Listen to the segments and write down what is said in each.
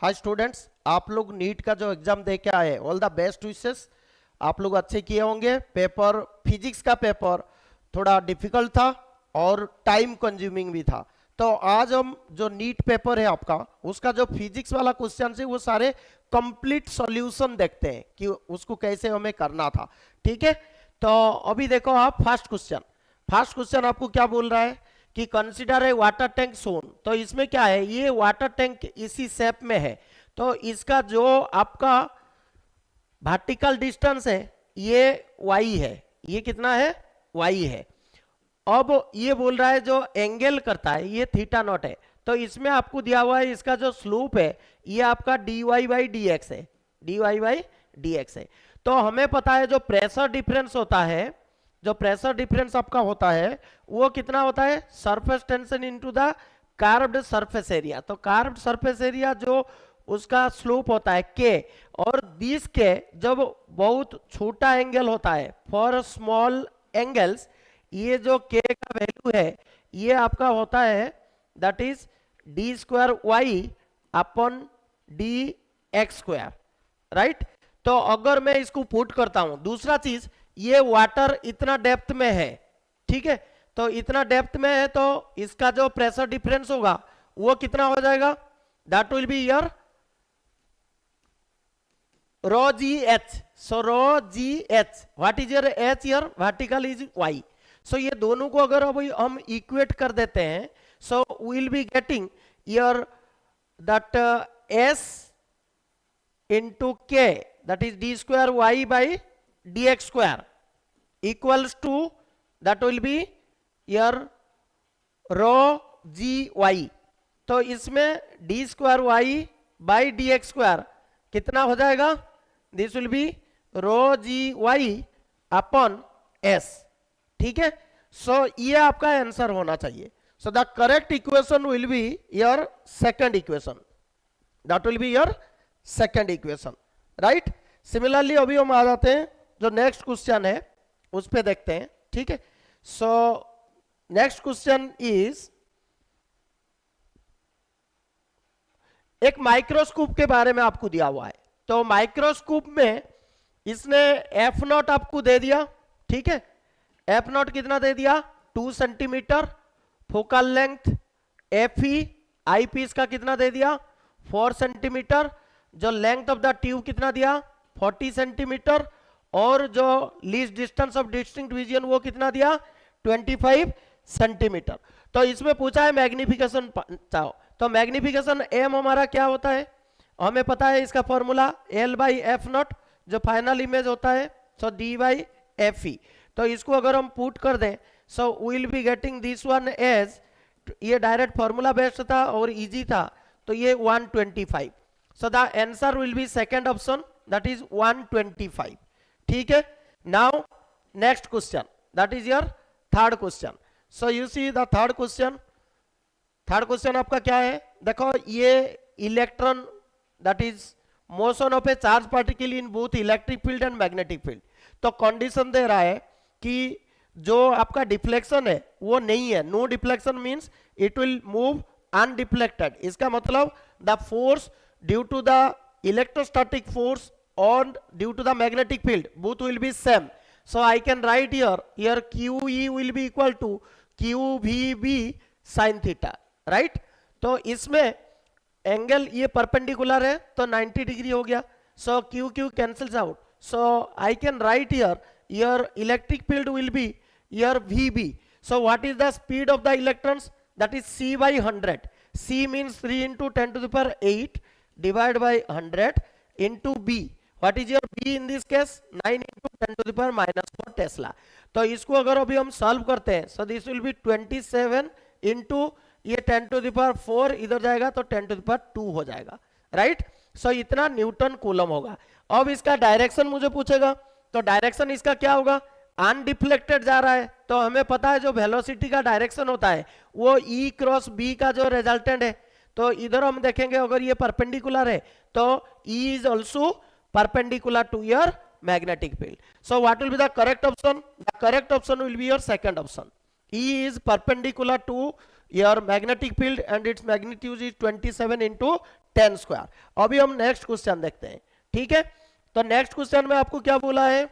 Hi students, आप लोग NEET का जो एग्जाम दे के आए, ऑल द बेस्ट विशेस। आप लोग अच्छे किए होंगे। पेपर फिजिक्स का पेपर थोड़ा डिफिकल्ट था और टाइम कंज्यूमिंग भी था। तो आज हम जो नीट पेपर है आपका, उसका जो फिजिक्स वाला क्वेश्चन है वो सारे कंप्लीट सॉल्यूशन देखते हैं कि उसको कैसे हमें करना था। ठीक है, तो अभी देखो आप फर्स्ट क्वेश्चन आपको क्या बोल रहा है कि कंसीडर ए वाटर टैंक सोन। तो इसमें क्या है, ये वाटर टैंक इसी शेप में है। तो इसका जो आपका वर्टिकल डिस्टेंस है ये y है। ये कितना है, y है। अब ये बोल रहा है जो एंगल करता है ये थीटा नॉट है। तो इसमें आपको दिया हुआ है इसका जो स्लोप है ये आपका dy बाई डी एक्स है, dy बाई डी एक्स है। तो हमें पता है जो प्रेशर डिफरेंस होता है, जो प्रेशर डिफरेंस आपका होता है वो कितना होता है, surface tension into the carved surface area. तो कार्व्ड सरफेस एरिया जो उसका स्लोप होता है के, और दिस के जब बहुत छोटा एंगल होता है फॉर स्मॉल एंगल्स, ये जो के का वैल्यू है ये आपका होता है that is D square Y upon D X square, right. तो अगर मैं इसको पुट करता हूं, दूसरा चीज ये वाटर इतना डेप्थ में है, ठीक है। तो इतना डेप्थ में है तो इसका जो प्रेशर डिफरेंस होगा वो कितना हो जाएगा, that will be your rho g h. So rho g h, what is your h, your vertical is y. So ये दोनों को अगर अभी हम इक्वेट कर देते हैं, सो will be getting your that S into k, that is d square y by dx square equals to, that will be your rho g y। तो इसमें d square y by dx square कितना हो जाएगा, this will B rho g y upon s, ठीक है। सो ये आपका answer होना चाहिए। सो the correct equation will be your second equation, that will be your second equation, right. Similarly अभी हम आ जाते हैं जो नेक्स्ट क्वेश्चन है उस पे देखते हैं, ठीक है। सो नेक्स्ट क्वेश्चन इज, एक माइक्रोस्कोप के बारे में आपको दिया हुआ है। तो माइक्रोस्कोप में इसने एफ नॉट आपको दे दिया, ठीक है। एफ नॉट कितना दे दिया, 2 centimeter. Focal length f e, eyepiece का कितना दे दिया, 4 सेंटीमीटर। जो लेंथ ऑफ द ट्यूब कितना दिया, 40 सेंटीमीटर। और जो least distance of distinct region वो कितना दिया, 25 सेंटीमीटर। तो इसमें पूछा है मैग्निफिकेशन चाहो। तो मैग्निफिकेशन एम हमारा क्या होता है, हमें पता है इसका formula L by F naught, जो फाइनल इमेज होता है, so D by F E. तो इसको अगर हम पुट कर दें, so will be getting this one as, ये डायरेक्ट फॉर्मूला बेस्ड था और इजी था, तो ये 125। So the answer will be second option, that is 125, ठीक है। Now next question, that is your third question. So you see the third question, third question आपका क्या है, देखो ये electron that is motion of A charge particle in both electric field and magnetic field. तो condition दे रहा है कि जो आपका डिफ्लेक्शन है वो नहीं है, no deflection means it will move undeflected. इसका मतलब the force due to the electrostatic force or due to the magnetic field both will be same. So I can write here QE will be equal to QVB sin theta, right। तो इसमें angle ये perpendicular है तो 90 degree हो गया। So q q cancels out, so I can write your electric field will be your VB। So what is the speed of the electrons, that is C by 100। C means 3 into 10 to the power 8 divided by 100 into B. What is your B in this case, 9 into 10 to the power minus 4 Tesla. तो इसको अगर अभी हम solve करते हैं, so this will be 27 into ये 10 to the power 4 इधर जाएगा तो 10 to the power 2 हो जाएगा, राइट। सो इतना न्यूटन कूलम होगा। अब इसका डायरेक्शन मुझे पूछेगा, तो डायरेक्शन इसका क्या होगा, अनडिफ्लेक्टेड जा रहा है। तो हमें पता है जो वेलोसिटी का डायरेक्शन होता है वो E क्रॉस B का जो रिजल्टेंट है। तो इधर हम देखेंगे अगर ये परपेंडिकुलर है तो E is also perpendicular to your magnetic field. So what will be the correct option, the correct option will be your second option, E is perpendicular to your magnetic field and its magnitude is 27 into 10 square. अभी हम next question देखते हैं, ठीक है। तो next question में आपको क्या बोला है,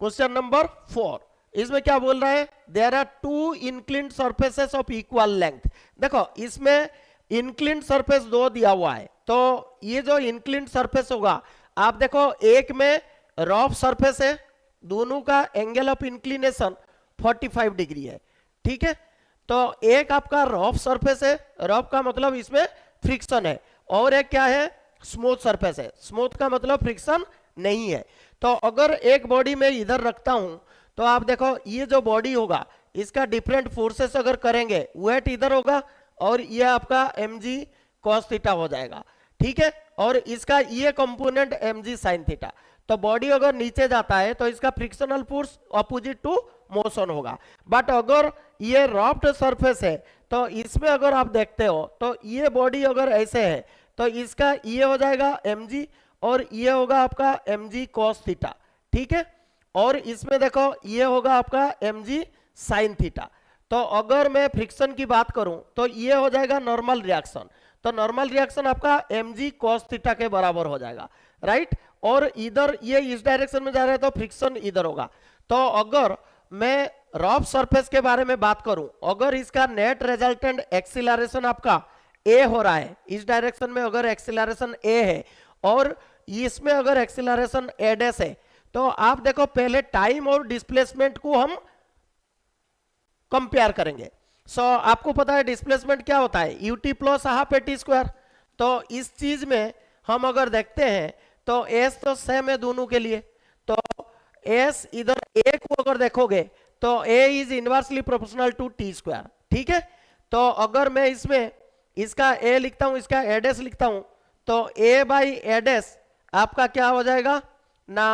क्वेश्चन नंबर 4, इसमें क्या बोल रहा है, there are two inclined surfaces of equal length. देखो इसमें इंक्लिन्ड सरफेस दो दिया हुआ है, तो ये जो इंक्लिन्ड सरफेस होगा, आप देखो एक में रफ सरफेस है, दोनों का एंगल ऑफ इंक्लिनेशन 45 डिग्री है, ठीक है। तो एक आपका रफ सरफेस है, रफ का मतलब इसमें फ्रिक्शन है, और एक क्या है, स्मूथ सरफेस है, स्मूथ का मतलब फ्रिक्शन नहीं है। तो अगर एक बॉडी में इधर रखता हूं, तो आप देखो ये जो बॉडी होगा इसका डिफरेंट फोर्सेस अगर करेंगे, वेट इधर होगा और ये आपका mg cos थीटा हो जाएगा, ठीक है, और इसका ये कंपोनेंट mg sin थीटा। तो बॉडी अगर नीचे जाता है तो इसका frictional force opposite to motion होगा। बट अगर ये रफ्ड सरफेस है तो इसमें अगर आप देखते हो तो ये बॉडी अगर ऐसे है तो इसका ये हो जाएगा mg और ये होगा आपका mg cos थीटा, ठीक है, और इसमें देखो ये होगा आपका mg sin थीटा। तो अगर मैं फ्रिक्शन की बात करूं तो ये हो जाएगा नॉर्मल रिएक्शन, तो नॉर्मल रिएक्शन आपका mg cos थीटा के बराबर हो जाएगा, राइट। और इधर ये इस डायरेक्शन में जा रहा है तो फ्रिक्शन इधर होगा। तो अगर मैं रफ सरफेस के बारे में बात करूं, अगर इसका नेट रिजल्टेंट एक्सीलरेशन आपका a हो रहा है, इस डायरेक्शन में अगर एक्सीलरेशन a है और इसमें अगर एक्सीलरेशन a डैश है, तो आप देखो पहले टाइम और डिस्प्लेसमेंट को हम कंपेयर करेंगे। आपको पता है डिस्प्लेसमेंट क्या होता है, ut plus half at square. तो इस चीज में हम अगर देखते हैं तो s तो सेम है दोनों के लिए, तो s इधर a को अगर देखोगे तो a is inversely proportional to t square, ठीक है। तो अगर मैं इसमें इसका a लिखता हूं, इसका a डैश लिखता हूं, तो a बाई a डैश आपका क्या हो जाएगा ना,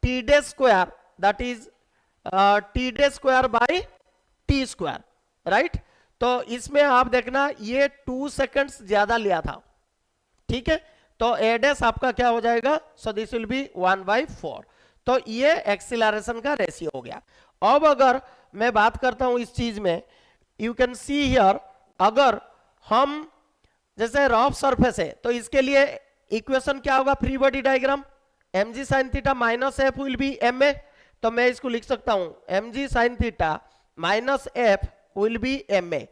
t dash square, that is t dash square by t square, right. तो इसमें आप देखना ये 2 सेकंड्स ज्यादा लिया था, ठीक है। तो a डैश आपका क्या हो जाएगा, सो दिस विल बी 1/4। तो ये एक्सीलरेशन का रेशियो हो गया। अब अगर मैं बात करता हूं इस चीज में, यू कैन सी हियर, अगर हम जैसे रफ सरफेस है तो इसके लिए इक्वेशन क्या होगा, free body diagram, mg sin theta minus f will be ma। तो मैं इसको लिख सकता हूं mg sin theta minus f will be ma।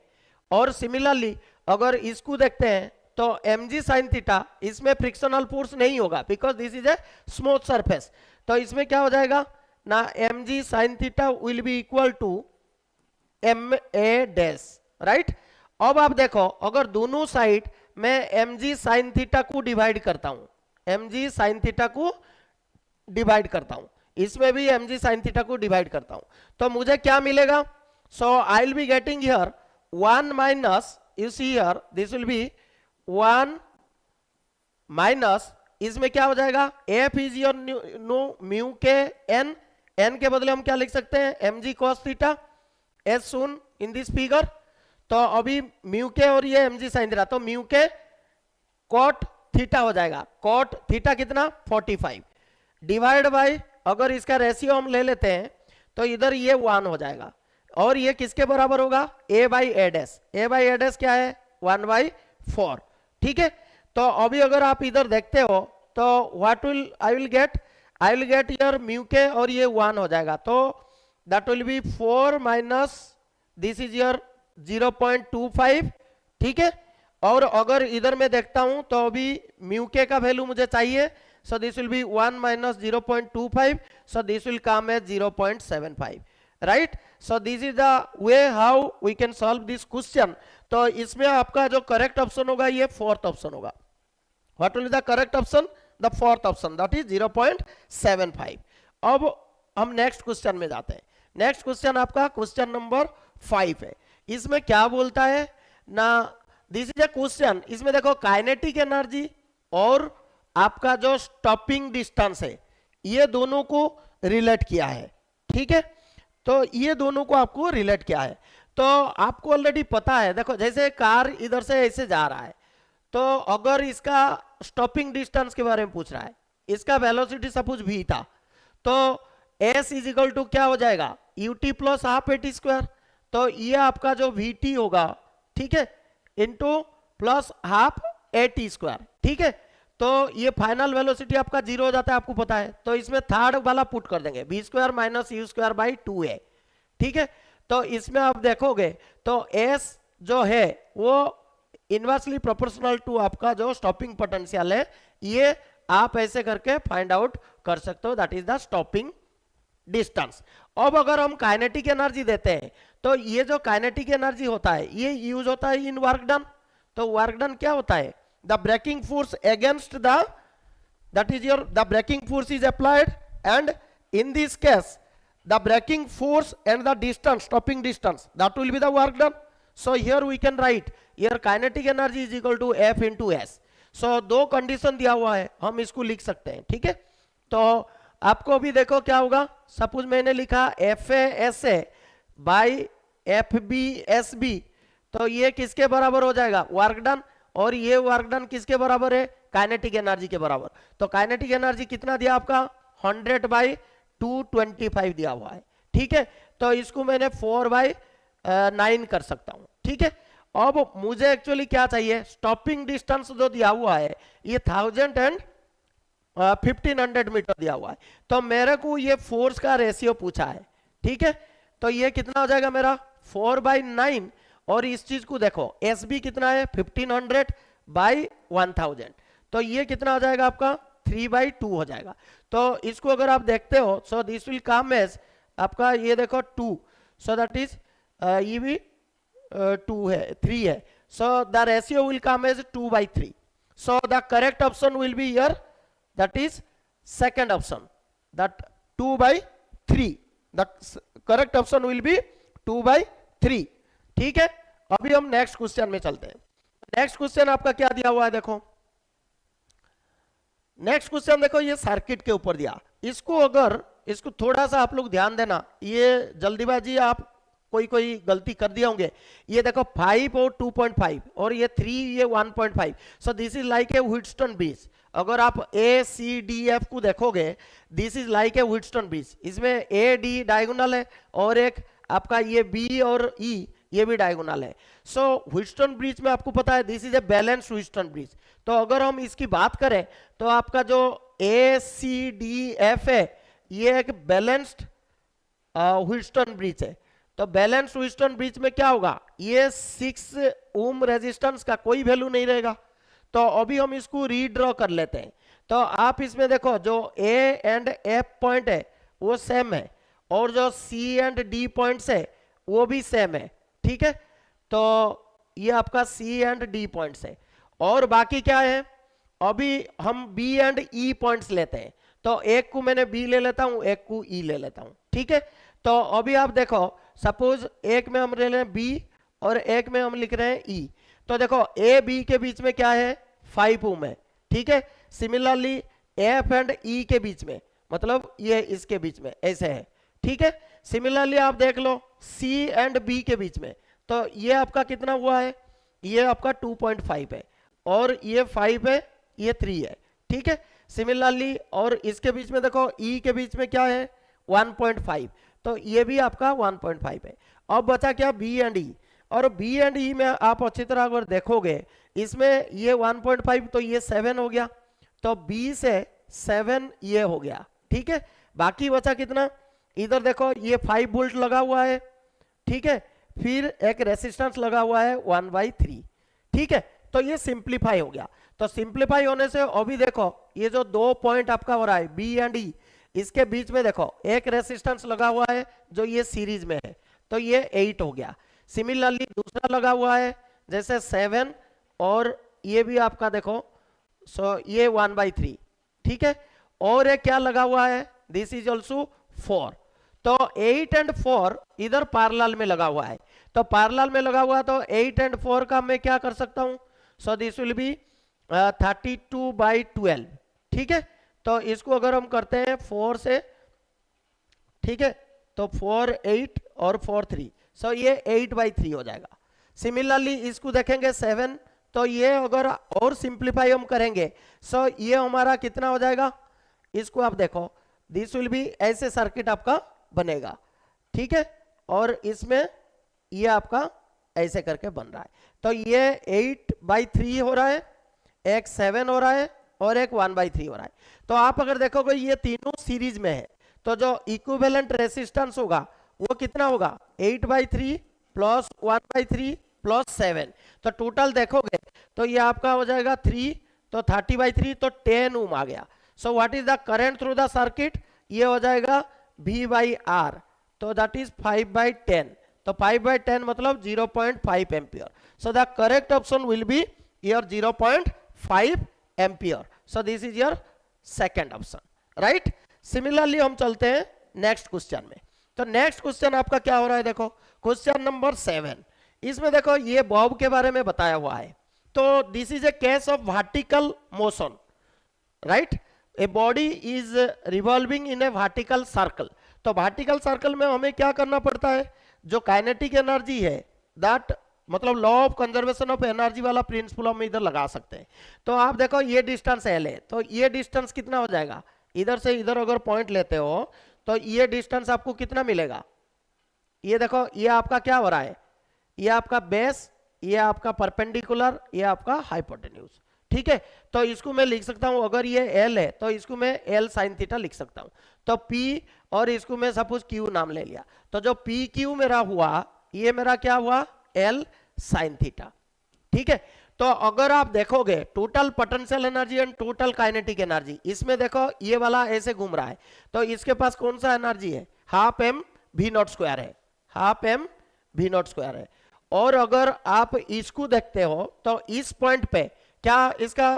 और सिमिलरली अगर इसको देखते हैं तो mg sin थीटा, इसमें फ्रिक्शनल फोर्स नहीं होगा because this is a smooth surface. तो इसमें क्या हो जाएगा ना, mg sin theta will be equal to ma dash, right. अब आप देखो अगर दोनों साइड मैं mg sin थीटा को डिवाइड करता हूं, mg sin थीटा को डिवाइड करता हूं, इसमें भी mg sin थीटा को डिवाइड करता हूं, तो मुझे क्या मिलेगा, so I will be getting here 1 minus, you see here this will be 1 minus, इसमें क्या हो जाएगा, f is your no mu k n, n के बदले हम क्या लिख सकते हैं, mg cos theta as shown in this figure. तो अभी म्यू के और ये mg sin थीटा, तो म्यू के cot थीटा हो जाएगा, cot थीटा कितना 45 डिवाइड बाय, अगर इसका रेशियो हम ले लेते हैं तो इधर ये 1 हो जाएगा, और ये किसके बराबर होगा, a by a dash, a by a dash क्या है 1/4, ठीक है। तो अभी अगर आप इधर देखते हो तो what will I will get your mu के और ये 1 हो जाएगा, तो that will B 4 minus this is your 0.25, ठीक है। और अगर इधर मैं देखता हूं तो अभी म्यू के का वैल्यू मुझे चाहिए, so this will be 1 minus 0.25, so this will come as 0.75, right. So this is the way how we can solve this question. तो इसमें आपका जो करेक्ट ऑप्शन होगा ये फोर्थ ऑप्शन होगा। What will be the correct option, the fourth option, that is 0.75। अब हम next question में जाते हैं। नेक्स्ट क्वेश्चन आपका क्वेश्चन नंबर 5 है। इसमें क्या बोलता है ना, दिस इज ए क्वेश्चन, इसमें देखो काइनेटिक एनर्जी और आपका जो स्टॉपिंग डिस्टेंस है ये दोनों को रिलेट किया है, ठीक है। तो ये दोनों को आपको रिलेट किया है, तो आपको ऑलरेडी पता है, देखो जैसे कार इधर से ऐसे जा रहा है, तो अगर इसका स्टॉपिंग डिस्टेंस के बारे में पूछ रहा है, इसका वेलोसिटी सपोज v था, तो s इज इक्वल टू क्या हो जाएगा ut plus half at square. तो ये आपका जो VT होगा, ठीक है, इंटू प्लस हाफ AT², ठीक है। तो ये फाइनल वेलोसिटी आपका 0 हो जाता है, आपको पता है। तो इसमें थर्ड वाला पुट कर देंगे, v² माइनस u²/2a, ठीक है। तो इसमें आप देखोगे तो S जो है वो इनवर्सली प्रोपोर्शनल टू आपका जो स्टॉपिंग पोटेंशियल है, ये आप ऐसे करके फाइंड आउट कर सकते हो, that is the stopping distance. अब अगर हम काइनेटिक एनर्जी देते हैं तो ये जो काइनेटिक एनर्जी होता है ये यूज होता है इन वर्क डन। तो वर्क डन क्या होता है, the breaking force against the, that is your, the braking force is applied, and in this case the braking force and the distance, stopping distance, that will be the work done. So here we can write here kinetic energy is equal to F into S. So दो condition दिया हुआ है, हम इसको लिख सकते हैं, ठीक है। तो आपको भी देखो क्या होगा, सपोज मैंने लिखा FA/SA बाई FB/SB, तो ये किसके बराबर हो जाएगा, वर्क डन, और ये वर्क डन किसके बराबर है, काइनेटिक एनर्जी के बराबर। तो काइनेटिक एनर्जी कितना दिया आपका, 100/225 दिया हुआ है, ठीक है। तो इसको मैंने 4/9 कर सकता हूं, ठीक है। अब मुझे एक्चुअली क्या चाहिए, स्टॉपिंग डिस्टेंस जो दिया हुआ है ये 1000 एंड 1500 मीटर दिया हुआ है। तो मेरे को ये फोर्स का रेशियो पूछा है, ठीक है। तो ये कितना हो जाएगा मेरा 4/9, और इस चीज को देखो SB कितना है 1500/1000, तो ये कितना हो जाएगा आपका 3/2 हो जाएगा। तो इसको अगर आप देखते हो, so this will come as आपका, ये देखो 2, सो दैट इज ये भी 2 है, 3 है, so the ratio will come as 2/3। So the correct option will be here, that is second option, that 2/3, the correct option will be 2/3, ठीक है। अभी हम नेक्स्ट क्वेश्चन में चलते हैं। नेक्स्ट क्वेश्चन आपका क्या दिया हुआ है, देखो नेक्स्ट क्वेश्चन देखो, ये सर्किट के ऊपर दिया। इसको थोड़ा सा आप लोग ध्यान देना, ये जल्दीबाजी आप कोई गलती कर दिए होंगे। ये देखो 5 और 2.5 और ये 3, ये 1.5, सो this is like a Wheatstone bridge. अगर आप ACDF को देखोगे, this is like a Wheatstone bridge. इसमें AD डायगोनल है और एक आपका ये B और E ये भी डायगोनल है। सो व्हीटस्टोन ब्रिज में आपको पता है this is a balance Wheatstone bridge. तो अगर हम इसकी बात करें तो आपका जो ACDF है ये एक बैलेंस्ड व्हीटस्टोन ब्रिज है। तो बैलेंस व्हीटस्टोन ब्रिज में क्या होगा, ये 6 ओम रेजिस्टेंस का कोई वैल्यू नहीं रहेगा। तो अभी हम इसको रीड्रॉ कर लेते हैं। तो आप इसमें देखो जो A एंड F पॉइंट है वो सेम है, और जो C एंड D पॉइंट्स है वो भी सेम है, ठीक है। तो ये आपका C एंड D पॉइंट्स है, और बाकी क्या है, अभी हम B एंड E पॉइंट्स लेते हैं। तो एक को मैंने B ले लेता हूं, एक को E ले लेता हूं, ठीक है। तो अभी आप देखो सपोज एक में हम ले रहे हैं B और एक में हम लिख रहे हैं E। तो देखो A B के बीच में क्या है 5 ओम है, ठीक है। सिमिलरली F एंड E के बीच में, मतलब ये इसके बीच में ऐसे है, ठीक है। सिमिलरली आप देख लो C एंड B के बीच में, तो ये आपका कितना हुआ है, ये आपका 2.5 है, और ये 5 है, ये 3 है, ठीक है। सिमिलरली और इसके बीच में देखो E के बीच में क्या है 1.5, तो ये भी आपका 1.5 है। अब बचा क्या B एंड E, और B एंड E में आप अच्छी तरह अगर देखोगे इसमें ये 1.5 तो ये 7 हो गया, तो B से 7 ये हो गया, ठीक है। बाकी बचा कितना, इधर देखो ये 5 वोल्ट लगा हुआ है, ठीक है, फिर एक रेसिस्टेंस लगा हुआ है 1/3, ठीक है। तो ये सिंप्लीफाई हो गया। तो सिंप्लीफाई होने से अभी देखो ये जो 2 पॉइंट आपका हो रहा है B एंड E, इसके बीच में देखो एक रेसिस्टेंस लगा हुआ है जो ये सीरीज में है, तो ये 8 हो गया। सिमिलरली दूसरा लगा हुआ है जैसे 7, और ये भी आपका देखो सो ये 1/3, ठीक है। और एक क्या लगा हुआ है, दिस इज ऑल्सो 4। तो 8 एंड 4 इधर पैरेलल में लगा हुआ है, तो पैरेलल में लगा हुआ तो 8 एंड 4 का मैं क्या कर सकता हूं, सो दिस विल बी 32/12, ठीक है। तो इसको अगर हम करते हैं 4 से, ठीक है, तो 4 8 और 4 3, सो ये 8/3 हो जाएगा। सिमिलरली इसको देखेंगे 7, तो ये अगर और सिंप्लीफाई हम करेंगे सो ये हमारा कितना हो जाएगा, इसको आप देखो दिस विल बी ऐसे सर्किट आपका बनेगा, ठीक है। और इसमें ये आपका ऐसे करके बन रहा है। तो ये 8/3 हो रहा है, एक 7 हो रहा है और एक 1/3 हो रहा है। तो आप अगर देखोगे ये तीनों सीरीज में है, तो जो इक्विवेलेंट रेसिस्टेंस होगा वो कितना होगा, 8/3 प्लस 1/3 प्लस 7। तो टोटल देखोगे तो ये आपका हो जाएगा 3, तो 30/3, तो 10 ओम आ गया। सो what is the current through the circuit, ये हो जाएगा V/R, तो दैट इज 5/10। तो 5/10 मतलब 0.5 ampere. So the correct option will be your 0.5 ampere. So this is your second option, right. Similarly हम चलते हैं नेक्स्ट क्वेश्चन में। तो नेक्स्ट क्वेश्चन आपका क्या हो रहा है, देखो क्वेश्चन नंबर 7। इसमें देखो ये बॉब के बारे में बताया हुआ है। तो this is A case of vertical motion, right. A body is revolving in A vertical circle. तो वर्टिकल सर्कल में हमें क्या करना पड़ता है, जो काइनेटिक एनर्जी है दैट मतलब law of conservation of energy वाला प्रिंसिपल हम इधर लगा सकते हैं। तो आप देखो ये डिस्टेंस एल है, तो ये डिस्टेंस कितना हो जाएगा, इधर से इधर अगर पॉइंट लेते हो तो ये डिस्टेंस आपको कितना मिलेगा, ये देखो ये आपका क्या हो रहा है, ये आपका बेस, ये आपका परपेंडिकुलर, ये आपका हाइपोटेन्यूज, ठीक है। तो इसको मैं लिख सकता हूं, अगर ये एल है तो इसको मैं एल साइन थीटा लिख सकता हूं। तो पी और इसको मैं सपोज क्यू नाम ले लिया, तो जो पी क्यू मेरा हुआ ये मेरा क्या हुआ, एल साइन थीटा, ठीक है। तो अगर आप देखोगे total potential energy and total kinetic energy, इसमें देखो ये वाला ऐसे घूम रहा है, तो इसके पास कौन सा एनर्जी है, half m v naught square है, half m v naught square है। और अगर आप इसको देखते हो तो इस पॉइंट पे क्या इसका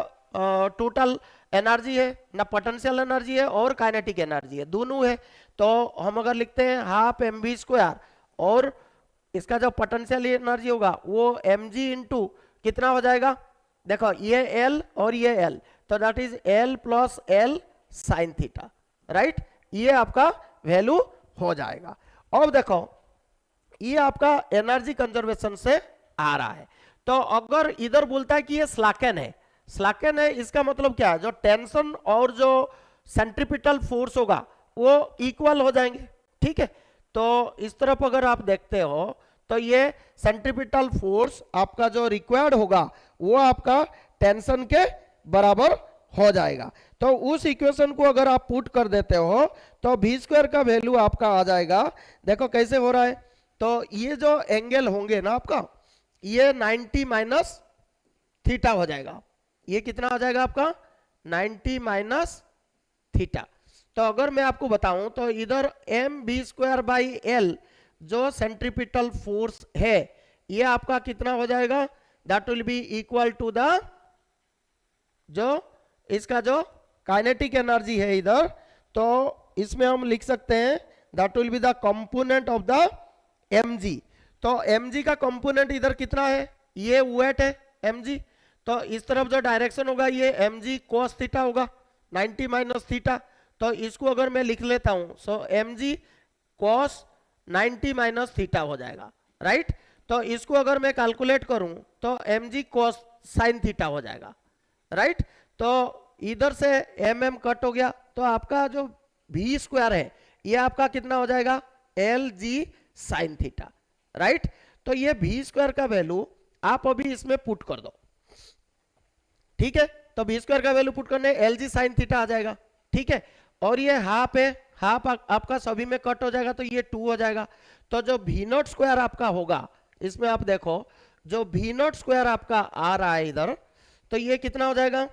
टोटल एनर्जी है ना, पोटेंशियल एनर्जी है और काइनेटिक एनर्जी है, दोनों है। तो हम अगर लिखते हैं हाफ एम वी स्क्वायर और इसका जो पोटेंशियल एनर्जी होगा वो एम जी इंटू कितना हो जाएगा, देखो ये एल और ये एल, तो that is L plus L sine theta, right. ये आपका वैल्यू हो जाएगा। अब देखो ये आपका एनर्जी कंजर्वेशन से आ रहा है। तो अगर इधर बोलता है कि ये स्लैकन है, स्लैकन है इसका मतलब क्या है, जो टेंशन और जो सेंट्रीपिटल फोर्स होगा वो इक्वल हो जाएंगे, ठीक है। तो इस तरफ अगर आप देखते हो तो ये सेंट्रीपिटल फोर्स आपका जो रिक्वायर्ड होगा वो आपका टेंशन के बराबर हो जाएगा। तो उस इक्वेशन को अगर आप पुट कर देते हो तो v स्क्वायर का वैल्यू आपका आ जाएगा, देखो कैसे हो रहा है। तो ये जो एंगल होंगे ना आपका, ये 90 माइनस थीटा हो जाएगा, ये कितना हो जाएगा आपका 90 माइनस थीटा। तो अगर मैं आपको बताऊं तो इधर M B square by L जो सेंट्रीपिटल फोर्स है ये आपका कितना हो जाएगा, that will be equal to the जो इसका जो काइनेटिक एनर्जी है इधर, तो इसमें हम लिख सकते हैं that will be the component of the mg। तो mg का कंपोनेंट इधर कितना है, ये वेट है mg, तो इस तरफ जो डायरेक्शन होगा ये mg cos थीटा होगा 90 माइनस थीटा। तो इसको अगर मैं लिख लेता हूं सो mg cos 90 माइनस थीटा हो जाएगा, राइट। तो इसको अगर मैं कैलकुलेट करूं तो mg cos साइन थीटा हो जाएगा, राइट। तो इधर से mm कट हो गया, तो आपका जो v स्क्वायर है ये आपका कितना हो जाएगा, lg साइन थीटा, राइट। तो ये v स्क्वायर का वैल्यू आप अभी इसमें पुट कर दो, ठीक है। तो v स्क्वायर का वैल्यू पुट करने lg साइन थीटा आ जाएगा, ठीक है। और ये हाफ है, हाफ आपका सभी में कट हो जाएगा तो ये 2 हो जाएगा। तो जो v नॉट स्क्वायर आपका होगा, इसमें आप देखो जो v नॉट स्क्वायर आपका आ रहा है इधर, तो ये कितना हो जाएगा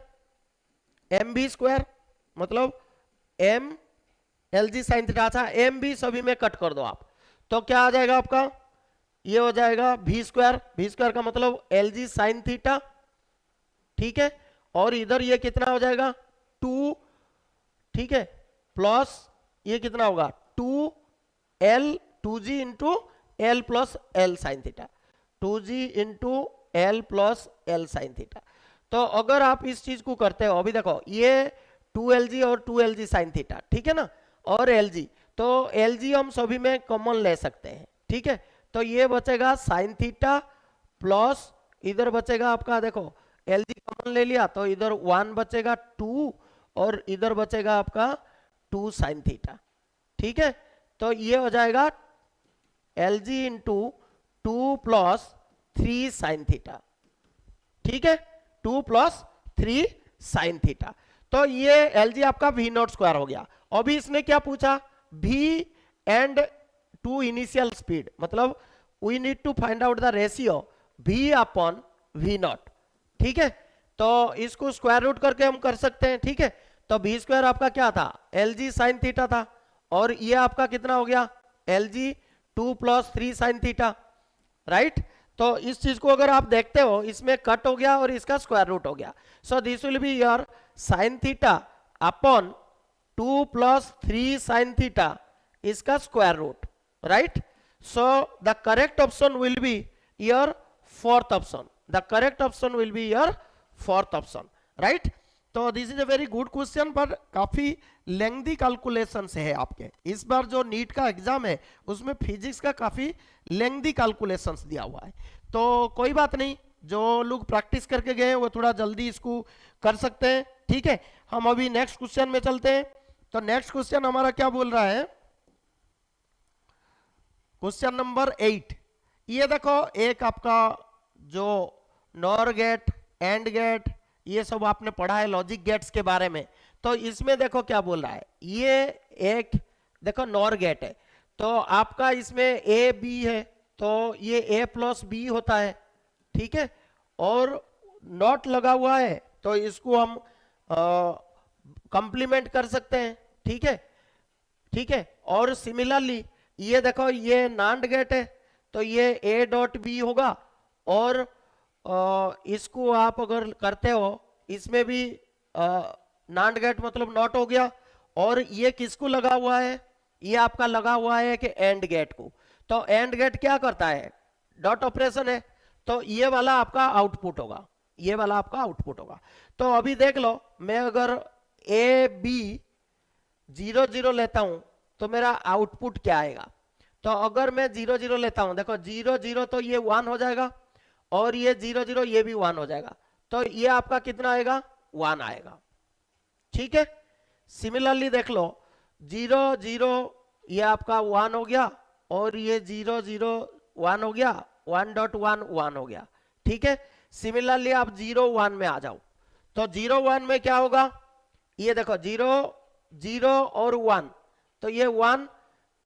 एम बी स्क्वायर, मतलब M L G sine theta. अच्छा एम बी सभी में कट कर दो आप, तो क्या आ जाएगा आपका, ये हो जाएगा v स्क्वायर, v स्क्वायर का मतलब एल जी साइन थीटा, ठीक है। और इधर ये कितना हो जाएगा 2, ठीक है, प्लस ये कितना होगा 2l 2g into L plus L sine theta, 2g into L plus L sine theta. तो अगर आप इस चीज को करते हो, अभी देखो ये 2lg और 2lg साइन थीटा, ठीक है ना, और lg, तो lg हम सभी में कॉमन ले सकते हैं, ठीक है। तो ये बचेगा साइन थीटा प्लस इधर बचेगा आपका, देखो lg कॉमन ले लिया तो इधर 1 बचेगा 2 और इधर बचेगा आपका 2 साइन थीटा, ठीक है। तो ये हो जाएगा lg into 2 plus 3 sine theta, ठीक है, 2 प्लस 3 साइन थीटा। तो ये एलजी आपका वी नॉट स्क्वायर हो गया। अभी इसने क्या पूछा, v and to initial speed, मतलब we need to find out the ratio v upon v naught, ठीक है। तो इसको स्क्वायर रूट करके हम कर सकते हैं, ठीक है। तो v स्क्वायर आपका क्या था, एल जी साइन थीटा था, और ये आपका कितना हो गया, L G 2 plus 3 sine theta, right. तो इस चीज को अगर आप देखते हो, इसमें कट हो गया और इसका स्क्वायर रूट हो गया। So this will be your sine theta upon 2 plus 3 sine theta, इसका square root, right. So the correct option will be your fourth option, the correct option will be your fourth option, right. तो this is a very good question, पर काफी lengthy calculations है आपके। इस बार जो NEET का exam है उसमें फिजिक्स का काफी लेंथी कैलकुलेशंस दिया हुआ है। तो कोई बात नहीं, जो लोग प्रैक्टिस करके गए हैं वो थोड़ा जल्दी इसको कर सकते हैं, ठीक है। हम अभी नेक्स्ट क्वेश्चन में चलते हैं। तो नेक्स्ट क्वेश्चन हमारा क्या बोल रहा है, क्वेश्चन नंबर 8। ये देखो, एक आपका जो नॉर गेट, एंड गेट, ये सब आपने पढ़ा है लॉजिक गेट्स के बारे में। तो इसमें देखो क्या बोल रहा है, ये एक देखो नॉर गेट है, तो आपका इसमें ए बी है, तो ये ए प्लस बी होता है, ठीक है। और नॉट लगा हुआ है, तो इसको हम कंप्लीमेंट कर सकते हैं, ठीक है, ठीक है। और सिमिलरली ये देखो, ये नांड गेट है, तो ये ए डॉट बी होगा, और इसको आप अगर करते हो, इसमें भी नांड गेट मतलब नॉट हो गया। और ये किसको लगा हुआ है, ये आपका लगा हुआ है कि एंड गेट को। तो एंड गेट क्या करता है, डॉट ऑपरेशन है, तो ये वाला आपका आउटपुट होगा, ये वाला आपका आउटपुट होगा। तो अभी देख लो, मैं अगर ए बी 0 0 लेता हूं तो मेरा आउटपुट क्या आएगा। तो अगर मैं 0 0 लेता हूं, देखो 0 0 तो ये 1 हो जाएगा, और ये 0 0 ये भी 1 हो जाएगा, तो ये आपका कितना आएगा, 1 आएगा, ठीक है। सिमिलरली देख लो, 0 0 ये आपका 1 हो गया, और ये 0 0 1 हो गया, 1.1 1 हो गया, ठीक है। सिमिलरली आप 0 1 में आ जाओ, तो 0 1 में क्या होगा, ये देखो 0 0 और 1, तो ये 1,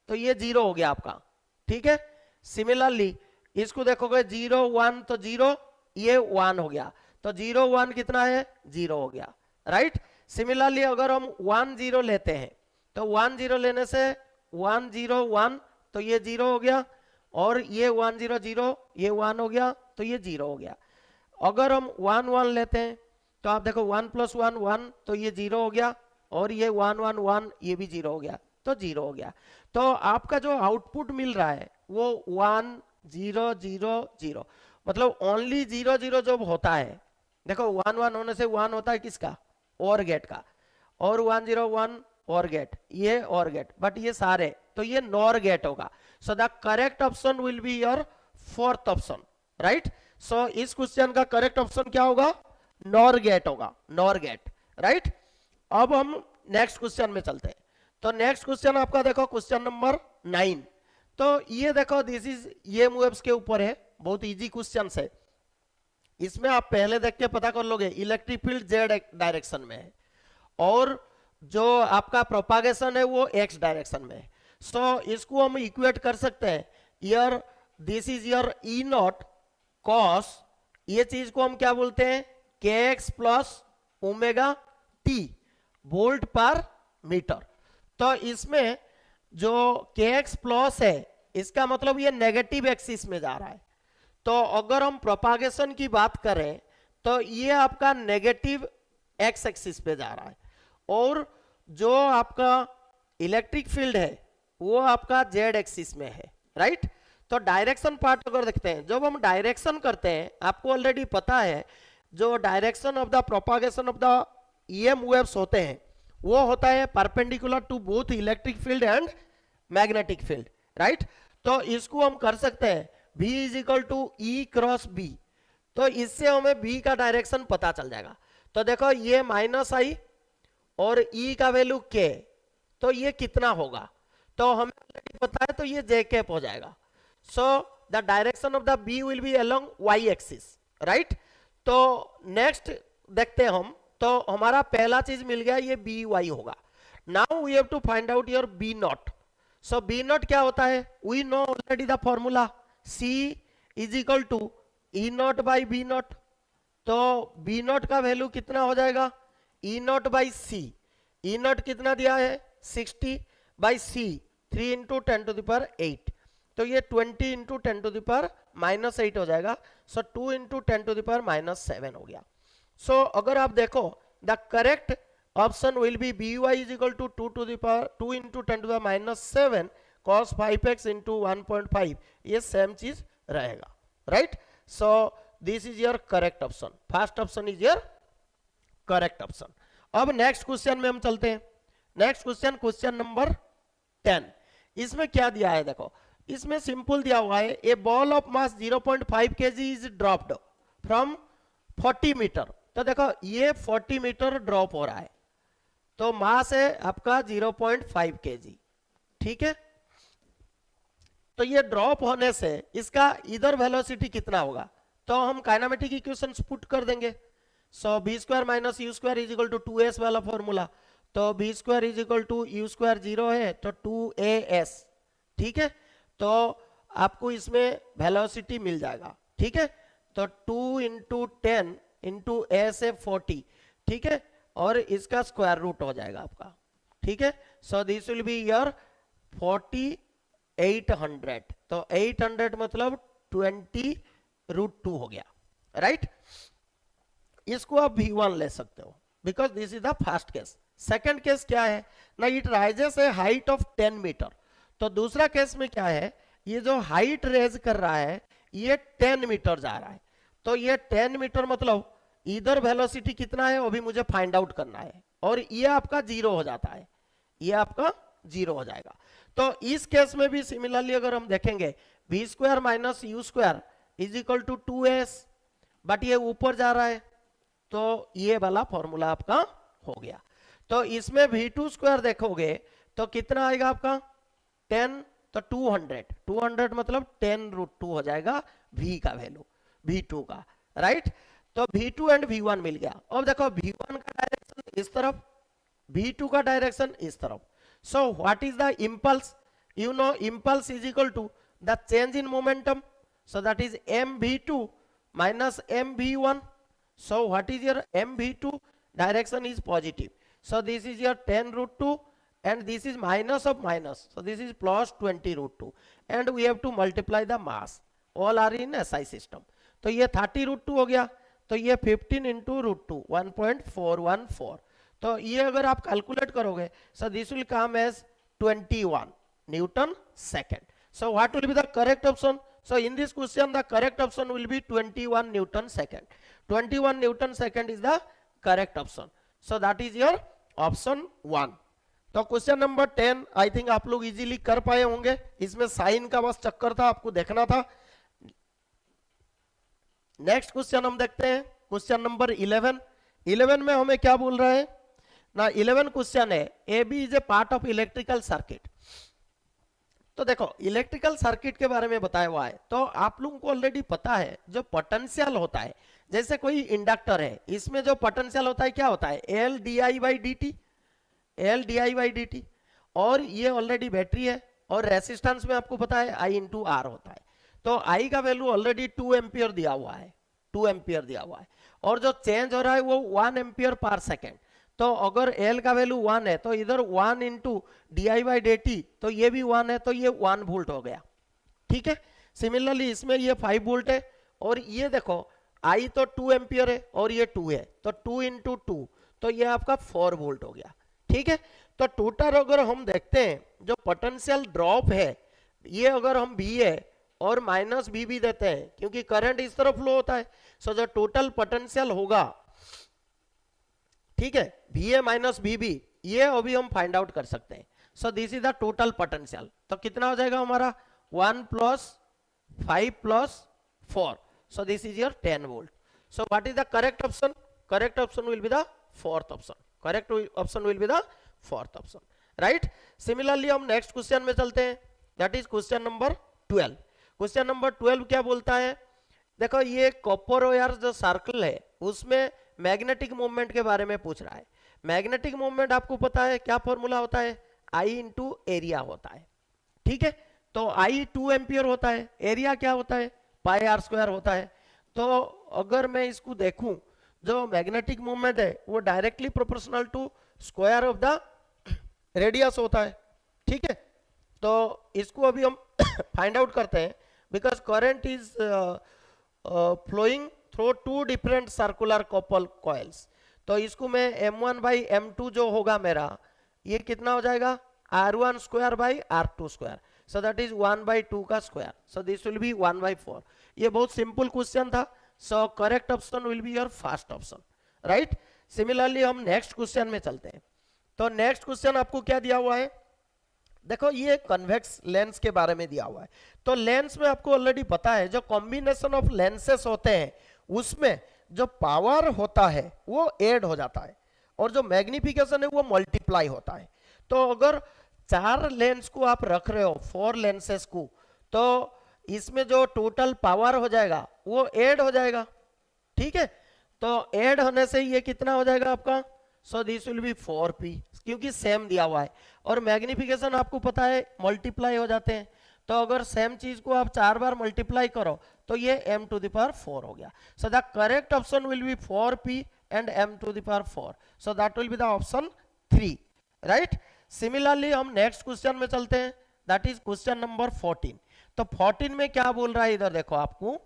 तो ये 0 हो गया आपका, ठीक है। सिमिलरली इसको देखोगे 0 1 तो 0, ये 1 हो गया, तो 0 1 कितना है, 0 हो गया, राइट। सिमिलरली अगर हम 1 0 लेते हैं, तो 1 0 लेने से 1 0 1, तो ये 0 हो गया, और ये 1 0 0, ये 1 हो गया, तो ये 0 हो गया। अगर हम 1 1 लेते हैं, तो आप देखो 1 + 1 1, तो ये 0 हो गया, और ये 1 1 1, ये भी 0 हो गया, तो 0 हो गया। तो आपका जो आउटपुट मिल रहा है वो 1 0 0 0, मतलब ओनली 0 0 जब होता है, देखो 1 1 होने से 1 होता है किसका, और गेट का, और 1 0 1 और गेट, ये और गेट, बट ये सारे, तो ये नॉर गेट होगा। So the correct option will be your fourth option, right. So इस क्वेश्चन का करेक्ट ऑप्शन क्या होगा, नॉर गेट होगा, नॉर गेट, राइट। अब हम नेक्स्ट क्वेश्चन में चलते हैं। तो नेक्स्ट क्वेश्चन आपका देखो, क्वेश्चन नंबर 9। तो ये देखो, दिस इज ये मूव्स के ऊपर है, बहुत इजी क्वेश्चन है। इसमें आप पहले देख के पता कर लोगे, इलेक्ट्रिक फील्ड जेड डायरेक्शन में है, और जो आपका प्रोपागेशन है वो एक्स डायरेक्शन में है। सो इसको हम इक्वेट कर सकते हैं, yeah this is your E naught cos, ये चीज को हम क्या बोलते हैं, k x plus omega t volt per meter. तो इसमें जो के एक्स प्लस है, इसका मतलब ये नेगेटिव एक्सिस में जा रहा है। तो अगर हम प्रोपागेशन की बात करें, तो ये आपका नेगेटिव एक्स एक्सिस पे जा रहा है, और जो आपका इलेक्ट्रिक फील्ड है वो आपका जेड एक्सिस में है, राइट। तो डायरेक्शन पार्ट अगर देखते हैं, जब हम डायरेक्शन करते हैं, आपको ऑलरेडी पता है जो direction of the propagation of the EM waves होते हैं वो होता है perpendicular to both electric field and magnetic field, right. तो इसको हम कर सकते हैं V = E × B, तो इससे हमें B का डायरेक्शन पता चल जाएगा। तो देखो ये माइनस आई और E का वैल्यू K, तो ये कितना होगा, तो हमें पता है, तो ये J कैप हो जाएगा। So the direction of the B will be along Y axis, right. तो नेक्स्ट देखते हैं हम, तो हमारा पहला चीज मिल गया, ये बी वाई होगा। Now we have to find out your B naught. So B naught क्या होता है, we know already the formula, C is equal to E naught by B naught. तो बी नॉट का वैल्यू कितना हो जाएगा, E naught by C. E naught कितना दिया है 60 by C 3 into 10 to the power 8, तो ये 20 इंटू 10 टू द पावर -8 हो जाएगा। So 2 into 10 to the power -7 हो गया। सो अगर आप देखो the correct option will be B Y is equal to 2 to the power 2 into 10 to the power -7 cos 5x into 1.5, ये सेम चीज रहेगा, right. So this is your correct option, first option is your correct option. अब next question में हम चलते हैं। Next question, question number 10। इसमें क्या दिया है देखो, इसमें सिंपल दिया हुआ है, a ball of mass 0.5 kg is dropped from 40 meter. तो देखो ये 40 मीटर ड्रॉप हो रहा है, तो मास है आपका 0.5 kg, ठीक है। तो ये ड्रॉप होने से इसका इधर वेलोसिटी कितना होगा, तो हम काइनेमेटिक इक्वेशंस पुट कर देंगे। So v squared minus you square is equal to 2s वाला फॉर्मूला, तो v squared is equal to u squared 0 है तो 2as, ठीक है। तो आपको इसमें वेलोसिटी मिल जाएगा, ठीक है। तो 2 इंटू 10 इंटू एस है 40, ठीक है, और इसका स्क्वायर रूट हो जाएगा आपका, ठीक है। So this will be your 4800, तो 800 मतलब 20√2 हो गया, राइट। इसको आप V1 ले सकते हो because this is the first case. Second case क्या है ना, it rises a height of 10 metre. तो दूसरा केस में क्या है, ये जो हाइट रेज कर रहा है ये 10 मीटर जा रहा है, तो ये 10 मीटर मतलब इधर वेलोसिटी कितना है वो भी मुझे फाइंड आउट करना है, और ये आपका 0 हो जाता है, ये आपका 0 हो जाएगा। तो इस केस में भी सिमिलरली अगर हम देखेंगे v square minus you square is equal to 2s, but ये ऊपर जा रहा है, तो ये वाला फॉर्मूला आपका हो गया। तो इसमें v2 स्क्वायर देखोगे तो कितना आएगा आपका 10, तो 200 मतलब 10√2 हो जाएगा v का वैल्यू, v2 का, राइट। तो v2 एंड v1 मिल गया। अब देखो v1 का डायरेक्शन इस तरफ, v2 का डायरेक्शन इस तरफ। So what is the impulse? You know impulse is equal to the change in momentum. So that is mv2 minus mv1. So what is your mv2? Direction is positive. So this is your 10√2 and this is minus of minus. So this is plus 20√2 and we have to multiply the mass. All are in SI system. तो ये 30√2 हो गया, तो ये 15 into √2 1.414। तो ये अगर आप कैलकुलेट करोगे so this will come as 21 newton second. So what will be the correct option? So in this question the correct option will be 21 newton second. 21 newton second is the correct option. So that is your option 1। तो question number 10 I think आप लोग easily कर पाए होंगे, इसमें sign का बस चक्कर था, आपको देखना था। नेक्स्ट क्वेश्चन हम देखते हैं, क्वेश्चन नंबर 11। 11 में हमें क्या बोल रहा है ना, 11 क्वेश्चन है A B is a part of electrical circuit. तो देखो इलेक्ट्रिकल सर्किट के बारे में बताया हुआ है, तो आप लोगों को ऑलरेडी पता है जो पोटेंशियल होता है, जैसे कोई इंडक्टर है, इसमें जो पोटेंशियल होता है क्या होता है, L D I by D T, L D I by D T. और ये ऑलरेडी बैटरी है, और रेसिस्टेंस में आपको पता है आई इंटू आर होता है। तो आई का वैल्यू ऑलरेडी 2 एम्पियर दिया हुआ है, 2 एम्पियर दिया हुआ है, और जो चेंज हो रहा है वो 1 एम्पियर पर सेकेंड। तो अगर L का वैल्यू 1 है तो इधर 1 into D I by D T, तो ये भी 1 है, तो ये 1 वोल्ट हो गया, ठीक है। सिमिलरली इसमें ये 5 वोल्ट है, और ये देखो I तो 2 एम्पियर है और ये 2 है, तो 2 इंटू 2, तो ये आपका 4 वोल्ट हो गया, ठीक है। तो टोटल अगर हम देखते हैं जो पोटेंशियल ड्रॉप है, ये अगर हम V है और माइनस बी भी देते हैं क्योंकि करंट इस तरफ फ्लो होता है, सो जो टोटल पोटेंशियल होगा, ठीक है, V A minus B B, ये अभी हम फाइंड आउट कर सकते हैं। So this is the total potential. तो कितना हो जाएगा हमारा 1 + 5 + 4, सो this is your 10 volt. So what is the correct option? Correct option will be the fourth option, correct option will be the fourth option, right. Similarly हम next question में चलते हैं, that is question number 12। Question number 12 क्या बोलता है, देखो ये copper wire जो सर्कल है उसमें मैग्नेटिक मूवमेंट के बारे में पूछ रहा है। मैग्नेटिक मूवमेंट आपको पता है क्या फॉर्मूला होता है, आई इंटू एरिया होता है, ठीक है। तो आई 2 एम्पियर होता है, एरिया क्या होता है, पाई आर स्क्वायर होता है। तो अगर मैं इसको देखूं, जो मैग्नेटिक मूवमेंट है वो directly proportional to square of the radius होता है, ठीक है। तो इसको अभी हम फाइंड आउट करते हैं, because current is flowing through two different circular copper coils. तो इसको मैं m1 बाई m2 जो होगा मेरा, ये कितना हो जाएगा, r1 square by r2 square, so that is 1/2 का square, so this will B 1/4। ये बहुत सिंपल क्वेश्चन था, so correct option will be your first option, right. Similarly हम नेक्स्ट क्वेश्चन में चलते हैं। तो नेक्स्ट क्वेश्चन आपको क्या दिया हुआ है, देखो ये कन्वेक्स लेंस के बारे में दिया हुआ है। तो लेंस में आपको ऑलरेडी पता है, जो कॉम्बिनेशन ऑफ लेंसेस होते हैं उसमें जो पावर होता है वो ऐड हो जाता है, और जो मैग्निफिकेशन है वो मल्टीप्लाई होता है। तो अगर 4 लेंस को आप रख रहे हो, 4 लेंसेस को, तो इसमें जो टोटल पावर हो जाएगा वो ऐड हो जाएगा, ठीक है। तो ऐड होने से ये कितना हो जाएगा आपका, सो दिस विल बी 4p, क्योंकि सेम दिया हुआ है, और मैग्निफिकेशन आपको पता है मल्टीप्लाई हो जाते हैं। तो अगर सेम चीज को आप 4 बार मल्टीप्लाई करो तो ये m⁴ हो गया। सो the correct option will B 4p and m⁴, so that will be the option 3, right. Similarly हम नेक्स्ट क्वेश्चन में चलते हैं, दैट इज क्वेश्चन नंबर 14। तो 14 में क्या बोल रहा है, इधर देखो आपको,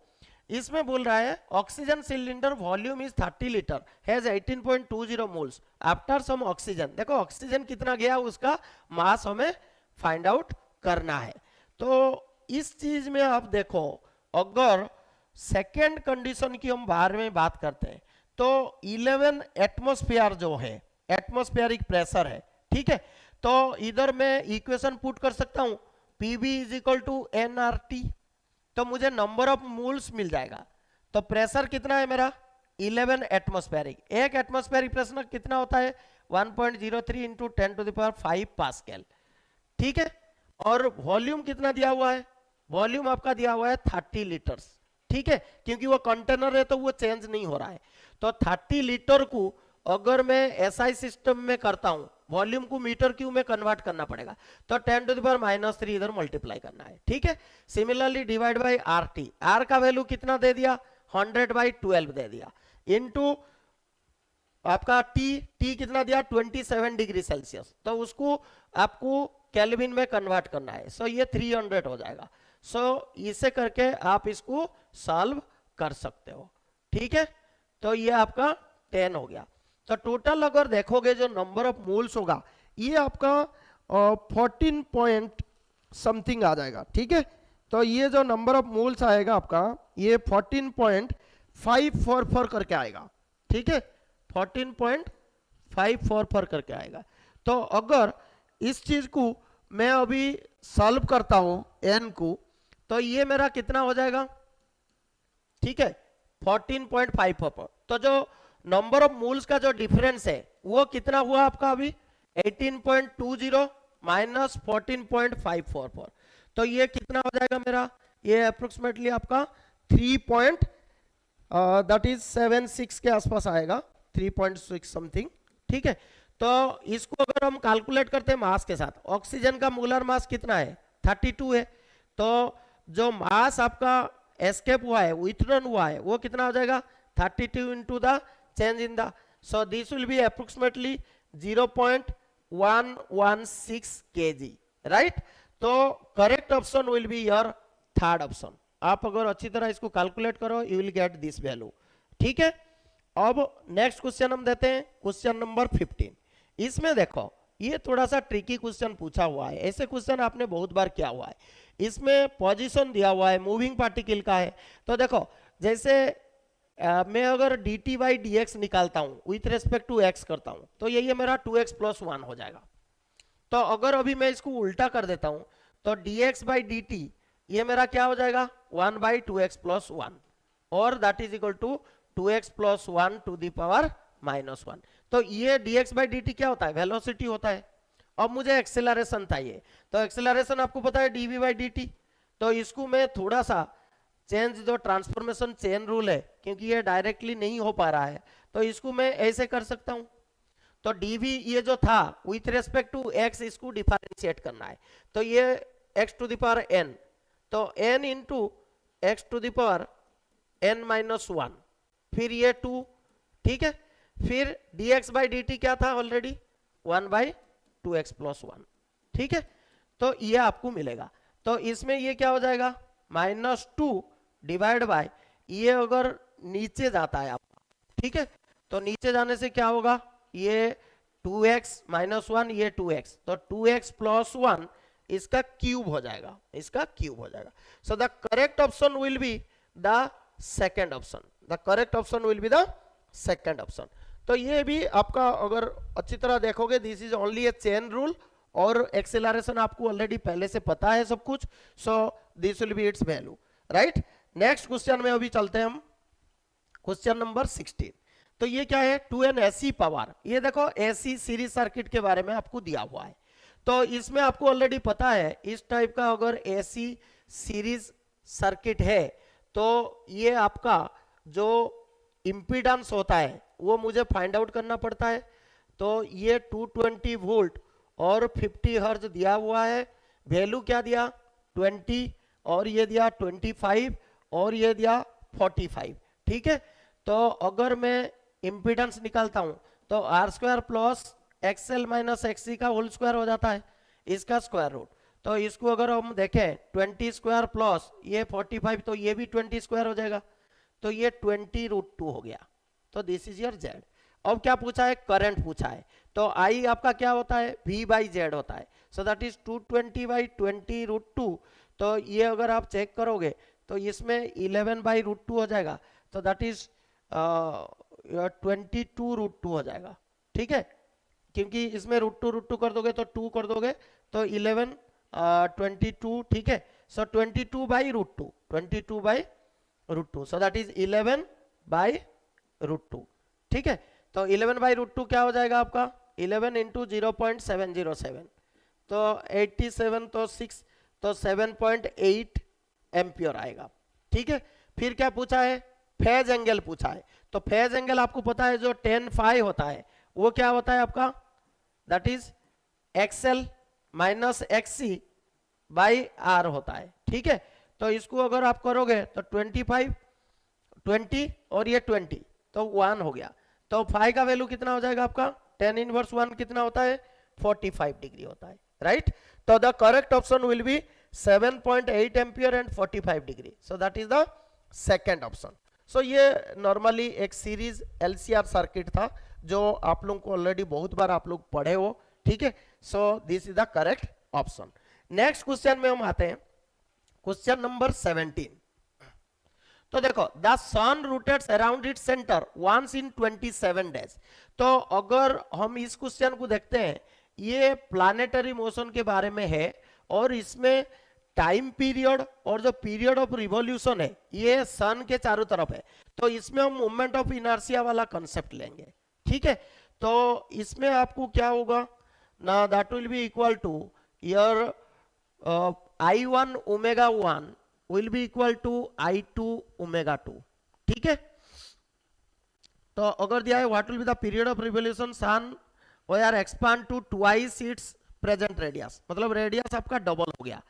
इसमें बोल रहा है oxygen cylinder volume is 30 litre, has 18.20 moles after some oxygen. देखो ऑक्सीजन कितना गया उसका मास हमें फाइंड आउट करना है। तो इस चीज में आप देखो, अगर सेकेंड कंडीशन की हम बारे में बात करते हैं, तो 11 एटमॉस्फेयर जो है, एटमॉस्फेरिक प्रेशर है, ठीक है। तो इधर मैं इक्वेशन पुट कर सकता हूं, PV is equal to nRT, तो मुझे नंबर ऑफ मोल्स मिल जाएगा। तो प्रेशर कितना है मेरा, 11 एटमॉस्फेरिक। एक एटमॉस्फेरिक प्रेशर कितना होता है, 1.03 इंटू 10⁵ पास्कल, ठीक है। और वॉल्यूम कितना दिया हुआ है, वॉल्यूम आपका दिया हुआ है 30 लीटर्स, ठीक है, क्योंकि वो कंटेनर है तो वो चेंज नहीं हो रहा है। तो 30 लीटर को अगर मैं SI सिस्टम में करता हूं, वॉल्यूम को मीटर क्यूब में कन्वर्ट करना पड़ेगा, तो 10⁻³ इधर मल्टीप्लाई करना है, ठीक है। Similarly divide by RT, R का वैल्यू कितना दे दिया, 100/12 दे दिया, इनटू आपका T कितना दिया, 27 डिग्री सेल्सियस, तो उसको आपको केल्विन में कन्वर्ट करना है, सो ये 300 हो जाएगा। सो इसे करके आप इसको सॉल्व कर सकते हो, ठीक है। तो ये आपका 10 हो गया। तो टोटल अगर देखोगे जो नंबर ऑफ मोल्स होगा, ये आपका 14 पॉइंट समथिंग आ जाएगा, ठीक है। तो ये जो नंबर ऑफ मोल्स आएगा आपका, ये 14.544 करके आएगा, ठीक है, 14.544 करके आएगा। तो अगर इस चीज को मैं अभी सॉल्व करता हूं n को, तो ये मेरा कितना हो जाएगा, ठीक है, 14.544। तो जो नंबर ऑफ मोल्स का जो डिफरेंस है वो कितना हुआ आपका अभी, 18.20 माइनस 14.544, तो ये कितना हो जाएगा मेरा, ये अप्रोक्सीमेटली आपका 3.76 के आसपास आएगा, 3.6 समथिंग, ठीक है। तो इसको अगर हम कैलकुलेट करते हैं मास के साथ, ऑक्सीजन का मोलर मास कितना है, 32 है, तो जो मास आपका एस्केप हुआ है, विथड्रॉन हुआ है, वो कितना हो जाएगा, 32 into the change in the, so this will be approximately 0.116 kg, right. तो correct option will be your third option. आप अगर अच्छी तरह इसको कैलकुलेट करो, you will get this value, ठीक है। अब नेक्स्ट क्वेश्चन हम देते हैं, क्वेश्चन नंबर 15। इसमें देखो ये थोड़ा सा ट्रिकी क्वेश्चन पूछा हुआ है, ऐसे क्वेश्चन आपने बहुत बार किया हुआ है। इसमें पोजीशन दिया हुआ है, मूविंग पार्टिकल का है। तो देखो जैसे मैं अगर dt/dx निकालता हूं विथ रेस्पेक्ट टू x करता हूं, तो ये मेरा 2x + 1 हो जाएगा। तो अगर अभी मैं इसको उल्टा कर देता हूं, तो dx/dt ये मेरा क्या हो जाएगा, 1/2x + 1, और that is equal to 2x + 1 to the power -1। तो ये dx/dt क्या होता है, वेलोसिटी होता है। अब मुझे एक्सेलरेशन चाहिए, तो एक्सेलरेशन आपको पता है dv/dt, तो इसको मैं थोड़ा सा चेंज जो ट्रांसफॉर्मेशन चेन रूल है, क्योंकि ये डायरेक्टली नहीं हो पा रहा है, तो इसको मैं ऐसे कर सकता हूं। तो डीवी ये जो था विथ रेस्पेक्ट टू एक्स, इसको डिफरेंशिएट करना है। तो ये x to the power n, तो n into x to the power n minus one, फिर ये टू, ठीक है। फिर dx बाई डी टी क्या था ऑलरेडी, 1/2x प्लस वन, ठीक है। तो ये आपको मिलेगा। तो इसमें ये क्या हो जाएगा, -2 डिवाइड बाय, ये अगर नीचे जाता है आपका, ठीक है, तो नीचे जाने से क्या होगा, ये 2x माइनस वन, ये 2x, तो 2x प्लस वन इसका क्यूब हो जाएगा, इसका क्यूब हो जाएगा। So the correct option will be the second option, the correct option will be the second option. तो ये भी आपका अगर अच्छी तरह देखोगे, this is only A chain rule, और एक्सेलरेशन आपको ऑलरेडी पहले से पता है सब कुछ, सो this will B it's value, right. Next question में अभी चलते हैं हम, क्वेश्चन नंबर 16। तो ये क्या है, 2n एसी पावर, ये देखो एसी सीरीज सर्किट के बारे में आपको दिया हुआ है। तो इसमें आपको ऑलरेडी पता है, इस टाइप का अगर एसी सीरीज सर्किट है, तो ये आपका जो इंपीडेंस होता है वो मुझे फाइंड आउट करना पड़ता है। तो ये 220 वोल्ट और 50 हर्ट्ज दिया हुआ है, वैल्यू क्या दिया 20, और ये दिया 25, और ये दिया 45, ठीक है। तो अगर मैं इंपीडेंस निकालता हूं तो R square plus XL minus XC का होल स्क्वायर हो जाता है, इसका स्क्वायर रूट। तो इसको अगर हम देखें 20 स्क्वायर प्लस ये 45, तो ये भी 20 स्क्वायर हो जाएगा, तो ये 20√2 हो गया। तो दिस इज योर जेड। अब क्या पूछा है, करंट पूछा है। तो आई आपका क्या होता है, V बाई जेड होता है। सो दैट इज 220/20√2। तो ये अगर आप चेक करोगे तो इसमें 11/√2 हो जाएगा, तो दैट इज 22√2 हो जाएगा, ठीक है। क्योंकि इसमें √2 कर दोगे तो 2 कर दोगे तो 11 22, ठीक है। सो 22/√2, 22/√2, सो दैट इज 11/√2, ठीक है। तो 11/√2 क्या हो जाएगा आपका, 11 इंटू 0.707, तो 87, तो 6, तो 7.8 एम्पियर आएगा, ठीक है। फिर क्या पूछा है, फेज एंगल पूछा है। तो फेज एंगल आपको पता है जो tan phi होता है वो क्या होता है आपका, that is XL minus XC by R होता है, ठीक है। तो इसको अगर आप करोगे तो 25, 20 और ये 20, तो 1 हो गया। तो फाई का वैल्यू कितना हो जाएगा आपका, tan इनवर्स 1 कितना होता है, 45 डिग्री होता है, राइट। तो the correct option will be 7.8 ampere and 45 degree, so that is the second option. So ये नॉर्मली एक सीरीज LCR सर्किट था जो आप लोगों को ऑलरेडी बहुत बार आप लोग पढ़े हो, ठीक है। So this is the correct option. Next question में हम आते हैं, क्वेश्चन नंबर 17। तो देखो, the sun rotates around its centre once in 27 days. तो अगर हम इस क्वेश्चन को देखते हैं, ये प्लानेटरी मोशन के बारे में है, और इसमें टाइम पीरियड और जो पीरियड ऑफ रिवॉल्यूशन है ये सन के चारों तरफ है। तो इसमें हम मोमेंट ऑफ इनर्शिया वाला कंसेप्ट लेंगे, ठीक है। तो इसमें आपको क्या होगा ना, that will be equal to your I1 omega 1 will be equal to I2 omega 2, ठीक है। तो अगर दिया है what will be the period of revolution sun where expand to twice its present radius, मतलब रेडियस आपका डबल हो गया।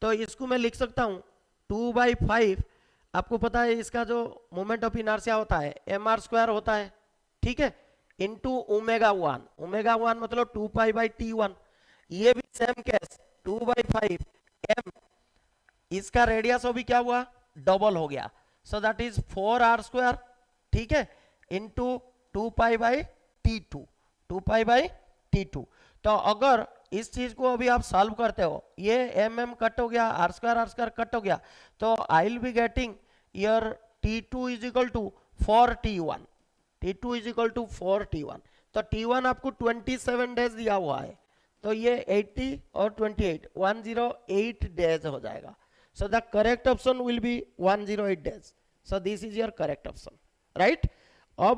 तो इसको मैं लिख सकता हूं 2/5, आपको पता है इसका जो मोमेंट ऑफ इनर्शिया होता है mr² होता है, ठीक है, इंटू ओमेगा 1, ओमेगा 1 मतलब 2π/t1। ये भी सेम केस 2/5 m, इसका रेडियस अभी क्या हुआ, डबल हो गया, सो दैट इज 4r², ठीक है, इंटू 2π/t2, 2π/t2। तो अगर इस चीज को अभी आप सॉल्व करते हो, ये mm कट हो गया, r² कट हो गया, तो I will be getting your t2 is equal to 4t1, t2 is equal to 4t1। तो t1 आपको 27 डेज दिया हुआ है, तो ये 80 और 28 108 डेज हो जाएगा। So the correct option will B 108 days. So this is your correct option, right.